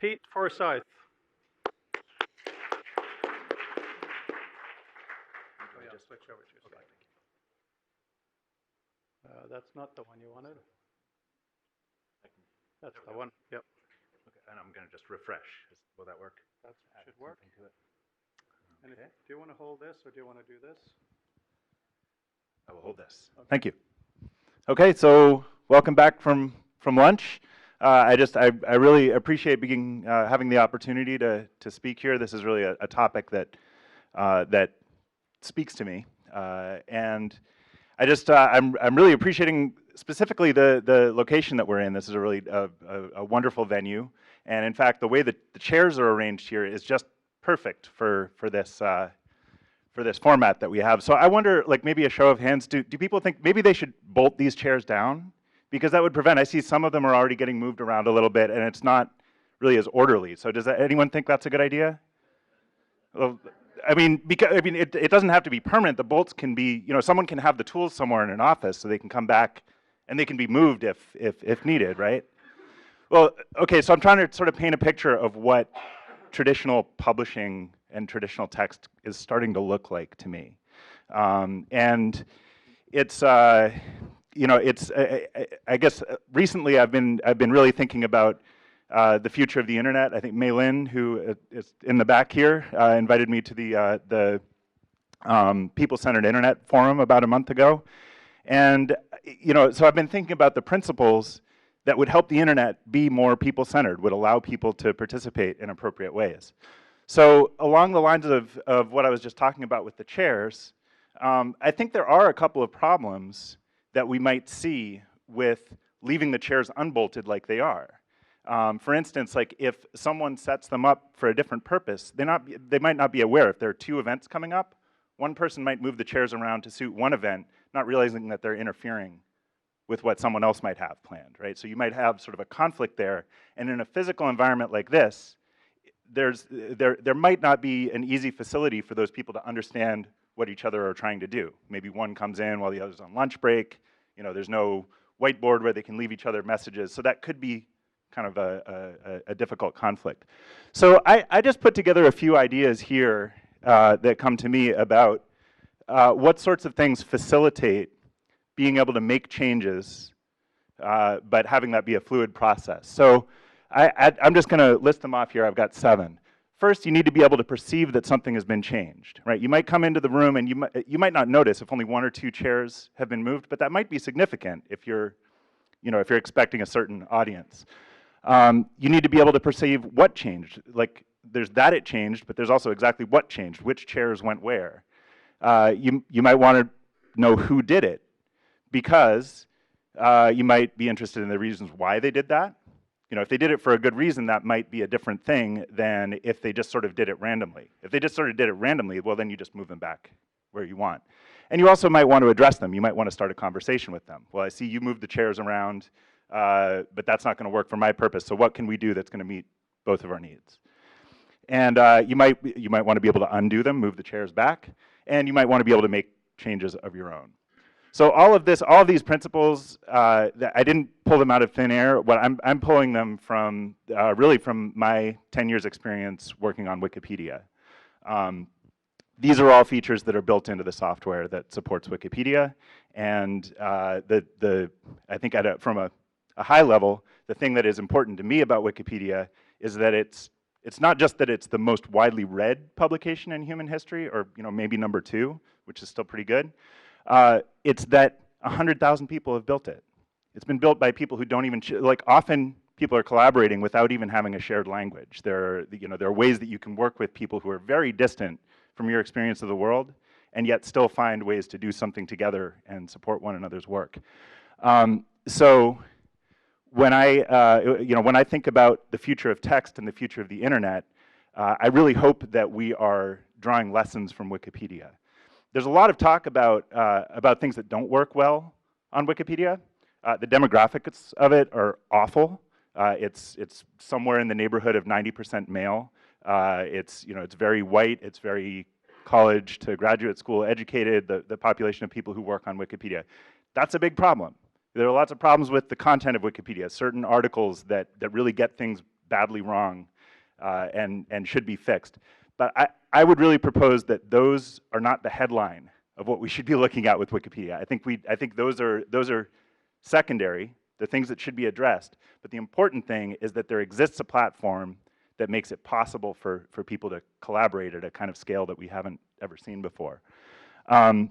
Pete Forsyth. Oh, yeah, switch over to your slide. That's not the one you wanted. That's the one. Yep. Okay, and I'm going to just refresh. Will that work? That should work. And do you want to hold this or do you want to do this? I will hold this. Okay. Thank you. Okay, so welcome back from lunch. I really appreciate having the opportunity to speak here. This is really a topic that that speaks to me, and I'm really appreciating specifically the location that we're in. This is a really a wonderful venue, and in fact, the way that the chairs are arranged here is just perfect for this format that we have. So I wonder, like, maybe a show of hands, do people think maybe they should bolt these chairs down? Because that would prevent, I see some of them are already getting moved around a little bit and it's not really as orderly. So does anyone think that's a good idea? Well, it doesn't have to be permanent. The bolts can be, someone can have the tools somewhere in an office so they can come back and they can be moved if needed, right? Well, okay, so I'm trying to sort of paint a picture of what traditional publishing and traditional text is starting to look like to me. And it's, I guess recently I've been really thinking about the future of the internet. I think Mei Lin, who is in the back here, invited me to the People-Centered Internet Forum about a month ago. And, so I've been thinking about the principles that would help the internet be more people-centered, would allow people to participate in appropriate ways. So along the lines of what I was just talking about with the chairs, I think there are a couple of problems that we might see with leaving the chairs unbolted like they are. For instance, like if someone sets them up for a different purpose, they might not be aware. If there are two events coming up, one person might move the chairs around to suit one event, not realizing that they're interfering with what someone else might have planned, right? So you might have sort of a conflict there. And in a physical environment like this, there might not be an easy facility for those people to understand what each other are trying to do. Maybe one comes in while the other's on lunch break. There's no whiteboard where they can leave each other messages. So that could be kind of a difficult conflict. So I just put together a few ideas here that come to me about what sorts of things facilitate being able to make changes, but having that be a fluid process. So I'm just going to list them off here. I've got 7. First, you need to be able to perceive that something has been changed, right? You might come into the room and you might not notice if only 1 or 2 chairs have been moved, but that might be significant if you're expecting a certain audience. You need to be able to perceive what changed. Like, there's that it changed, but there's also exactly what changed, which chairs went where. You might want to know who did it, because you might be interested in the reasons why they did that. If they did it for a good reason, that might be a different thing than if they just sort of did it randomly. If they just sort of did it randomly, well, then you just move them back where you want. And you also might want to address them. You might want to start a conversation with them. Well, I see you moved the chairs around, but that's not going to work for my purpose. So what can we do that's going to meet both of our needs? And you might want to be able to undo them, move the chairs back, and you might want to be able to make changes of your own. So all of these principles, that I didn't pull them out of thin air. What I'm pulling them from, really from my 10 years experience working on Wikipedia. These are all features that are built into the software that supports Wikipedia, and I think from a high level, the thing that is important to me about Wikipedia is that it's not just that it's the most widely read publication in human history, or maybe number 2, which is still pretty good. It's that 100,000 people have built it. It's been built by people who don't even, often people are collaborating without even having a shared language. There are ways that you can work with people who are very distant from your experience of the world, and yet still find ways to do something together and support one another's work. So when I think about the future of text and the future of the internet, I really hope that we are drawing lessons from Wikipedia. There's a lot of talk about things that don't work well on Wikipedia. The demographics of it are awful. It's somewhere in the neighborhood of 90% male. It's very white. It's very college to graduate school educated. The population of people who work on Wikipedia. That's a big problem. There are lots of problems with the content of Wikipedia. Certain articles that really get things badly wrong and should be fixed. But I would really propose that those are not the headline of what we should be looking at with Wikipedia. I think those are secondary, the things that should be addressed. But the important thing is that there exists a platform that makes it possible for people to collaborate at a kind of scale that we haven't ever seen before. And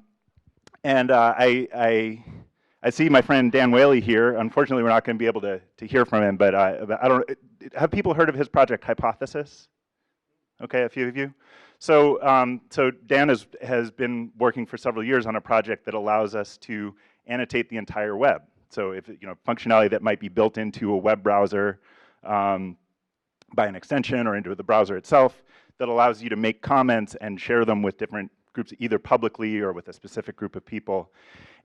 I see my friend Dan Whaley here. Unfortunately, we're not going to be able to hear from him, but I don't. Have people heard of his project Hypothesis? Okay, a few of you. So, so Dan has been working for several years on a project that allows us to annotate the entire web. So, if functionality that might be built into a web browser by an extension or into the browser itself, that allows you to make comments and share them with different groups, either publicly or with a specific group of people.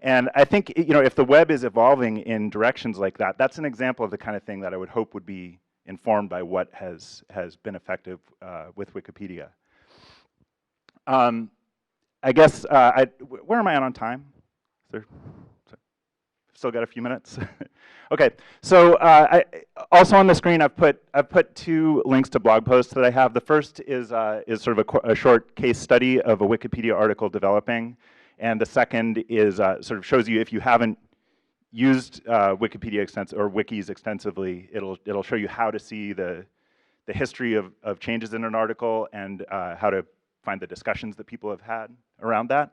And I think if the web is evolving in directions like that, that's an example of the kind of thing that I would hope would be informed by what has been effective with Wikipedia. I guess, where am I on time? Still got a few minutes? Okay, so also on the screen I've put two links to blog posts that I have. The first is sort of a short case study of a Wikipedia article developing, and the second is sort of shows you, if you haven't used Wikipedia or wikis extensively, it'll show you how to see the history of changes in an article and how to find the discussions that people have had around that.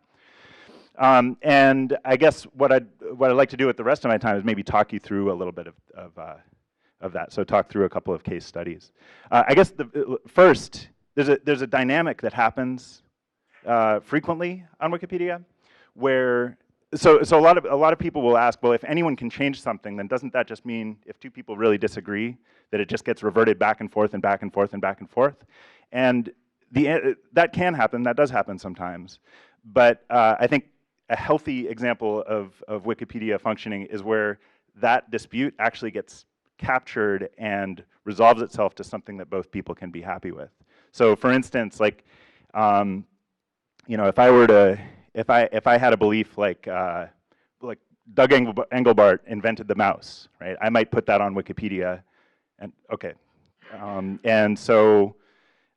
And I guess what I'd like to do with the rest of my time is maybe talk you through a little bit of that. So talk through a couple of case studies. I guess first, there's a dynamic that happens frequently on Wikipedia, where so a lot of people will ask, well, if anyone can change something, then doesn't that just mean if two people really disagree that it just gets reverted back and forth and back and forth and back and forth? And that can happen. That does happen sometimes. But I think a healthy example of Wikipedia functioning is where that dispute actually gets captured and resolves itself to something that both people can be happy with. So, for instance, like, if I had a belief like Doug Engelbart invented the mouse, right? I might put that on Wikipedia, and okay, and so.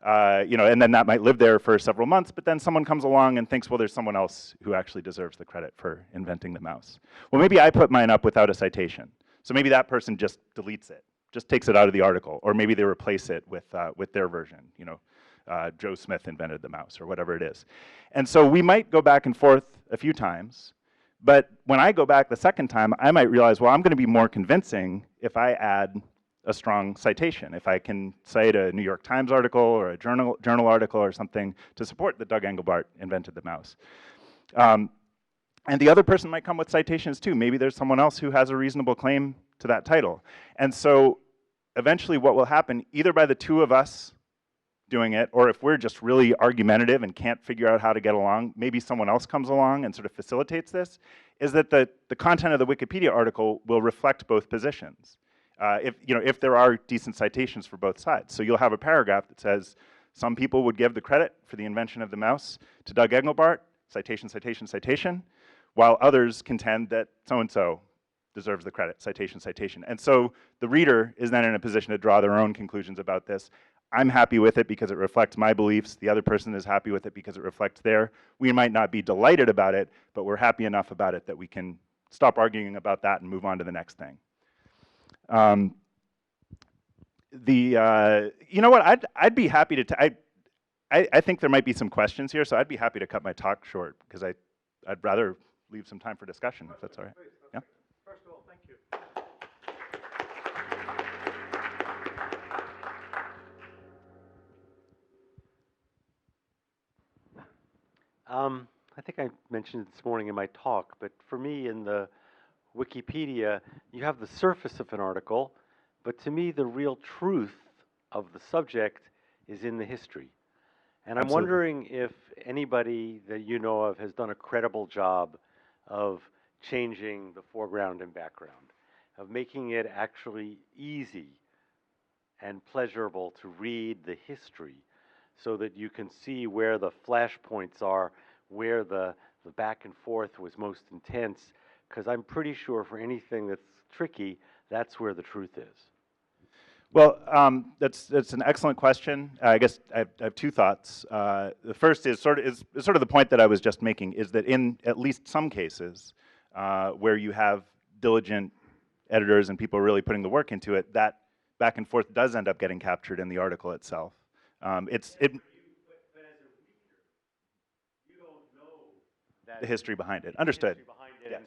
And then that might live there for several months, but then someone comes along and thinks, well, there's someone else who actually deserves the credit for inventing the mouse. Well, maybe I put mine up without a citation. So maybe that person just deletes it, just takes it out of the article, or maybe they replace it with their version, Joe Smith invented the mouse, or whatever it is. And so we might go back and forth a few times, but when I go back the second time, I might realize, well, I'm going to be more convincing if I add a strong citation. If I can cite a New York Times article or a journal article or something to support that Doug Engelbart invented the mouse. And the other person might come with citations too. Maybe there's someone else who has a reasonable claim to that title. And so eventually what will happen, either by the two of us doing it, or if we're just really argumentative and can't figure out how to get along, maybe someone else comes along and sort of facilitates this, is that the content of the Wikipedia article will reflect both positions. If there are decent citations for both sides. So you'll have a paragraph that says, some people would give the credit for the invention of the mouse to Doug Engelbart, citation, citation, citation, while others contend that so-and-so deserves the credit, citation, citation. And so the reader is then in a position to draw their own conclusions about this. I'm happy with it because it reflects my beliefs. The other person is happy with it because it reflects their. We might not be delighted about it, but we're happy enough about it that we can stop arguing about that and move on to the next thing. You know what? I'd be happy to. I think there might be some questions here, so I'd be happy to cut my talk short because I'd rather leave some time for discussion, if that's all right. Yeah. First of all, thank you. I think I mentioned it this morning in my talk, but for me in the Wikipedia, you have the surface of an article, but to me the real truth of the subject is in the history. And I'm Absolutely. wondering if anybody that you know of has done a credible job of changing the foreground and background, of making it actually easy and pleasurable to read the history so that you can see where the flashpoints are, where the back and forth was most intense, because I'm pretty sure for anything that's tricky, that's where the truth is. Well, that's an excellent question. I guess I have two thoughts. The first is sort of the point that I was just making, is that in at least some cases where you have diligent editors and people really putting the work into it, that back and forth does end up getting captured in the article itself. The history behind it. Understood. Yes.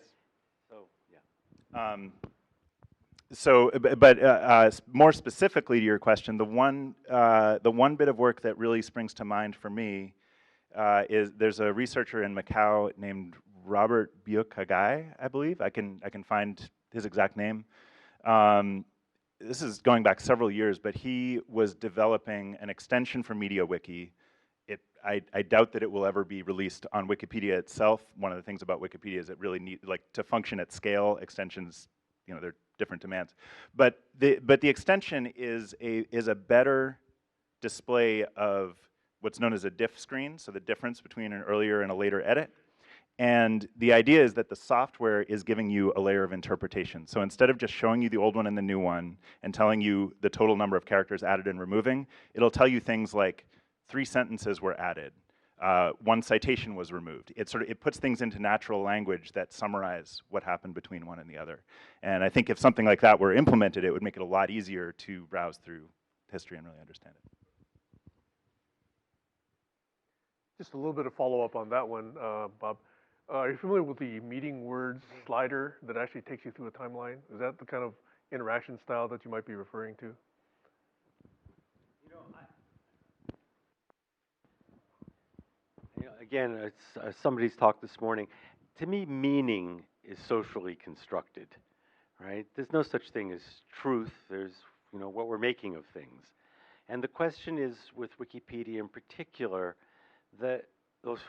So yeah. More specifically to your question, the one bit of work that really springs to mind for me is there's a researcher in Macau named Robert Bukagai, I believe. I can find his exact name. This is going back several years, but he was developing an extension for MediaWiki. I doubt that it will ever be released on Wikipedia itself. One of the things about Wikipedia is it really needs, like, to function at scale, extensions, they're different demands. But the extension is a better display of what's known as a diff screen, so the difference between an earlier and a later edit. And the idea is that the software is giving you a layer of interpretation. So instead of just showing you the old one and the new one and telling you the total number of characters added and removing, it'll tell you things like 3 sentences were added, 1 citation was removed. It puts things into natural language that summarize what happened between one and the other. And I think if something like that were implemented, it would make it a lot easier to browse through history and really understand it. Just a little bit of follow-up on that one, Bob. Are you familiar with the meeting words slider that actually takes you through a timeline? Is that the kind of interaction style that you might be referring to? Again, somebody's talked this morning. To me, meaning is socially constructed, right? There's no such thing as truth. There's, what we're making of things. And the question is, with Wikipedia in particular,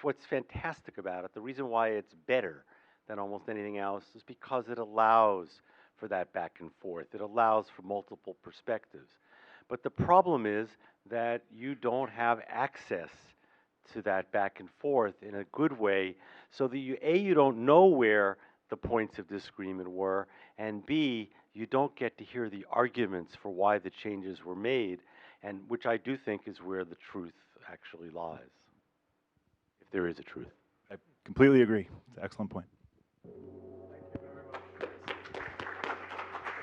what's fantastic about it, the reason why it's better than almost anything else is because it allows for that back and forth. It allows for multiple perspectives. But the problem is that you don't have access to that back and forth in a good way, so that you don't know where the points of disagreement were, and B, you don't get to hear the arguments for why the changes were made, and which I do think is where the truth actually lies, if there is a truth. I completely agree. It's an excellent point.